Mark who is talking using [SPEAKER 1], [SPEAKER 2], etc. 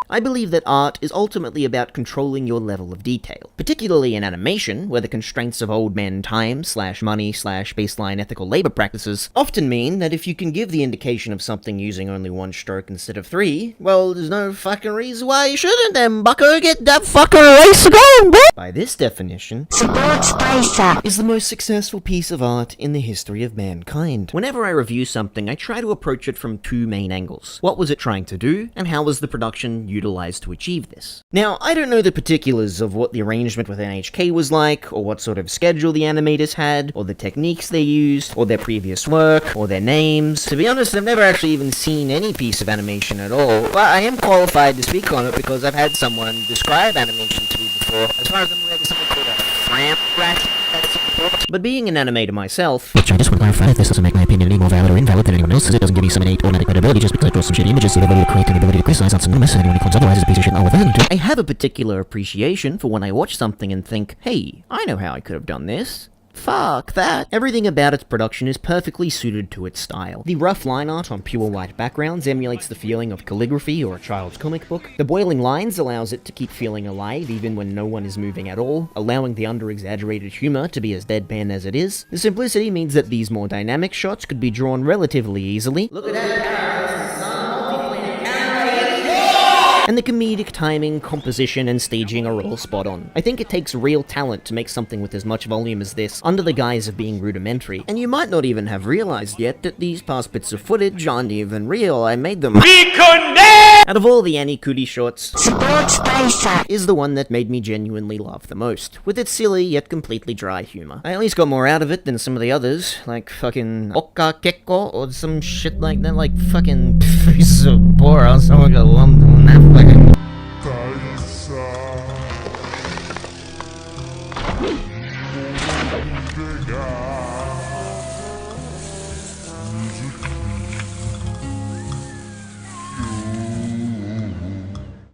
[SPEAKER 1] I believe that art is ultimately about controlling your level of detail, particularly in animation, where the constraints of old man time / money / baseline ethical labor practices often mean that if you can give the indication of something using only one stroke instead of 3, well, there's no fucking reason why you shouldn't then, bucko, get that fucking eraser going, bro! By this definition,
[SPEAKER 2] Supaatsu Taisa
[SPEAKER 1] is the most successful piece of art in the history of mankind. Whenever I review something, I try to approach it from 2 main angles. What was it trying to do, and how was the production utilized to achieve this? Now, I don't know the particulars of what the arrangement with NHK was like, or what sort of schedule the animators had, or the techniques they used, or their previous work, or their names. To be honest, I've never actually even seen any piece of animation at all, but I am qualified to speak on it because I've had someone describe animation to me before. As far as I'm aware, there's something called a framp rat. But being an animator myself,
[SPEAKER 3] which I just want to clarify that this doesn't make my opinion any more valid or invalid than anyone else's. It doesn't give me some innate automatic credibility just because I draw some shitty images, so the ability to create and the ability to criticize aren't synonymous, and anyone who claims otherwise is a piece of shit and I'll within.
[SPEAKER 1] I have a particular appreciation for when I watch something and think, hey, I know how I could have done this. Fuck that. Everything about its production is perfectly suited to its style. The rough line art on pure white backgrounds emulates the feeling of calligraphy or a child's comic book. The boiling lines allows it to keep feeling alive even when no one is moving at all, allowing the under-exaggerated humor to be as deadpan as it is. The simplicity means that these more dynamic shots could be drawn relatively easily. Look at that! And the comedic timing, composition, and staging are all spot on. I think it takes real talent to make something with as much volume as this under the guise of being rudimentary, and you might not even have realized yet that these past bits of footage aren't even real. I made them. Out of all the Ani Kuri shorts,
[SPEAKER 2] Supaatsu Taisa
[SPEAKER 1] is the one that made me genuinely laugh the most, with its silly yet completely dry humor. I at least got more out of it than some of the others, like fucking Okka Kekko or some shit like that, like fucking Supaatsu someone got lumped on that fucking
[SPEAKER 4] Taisa.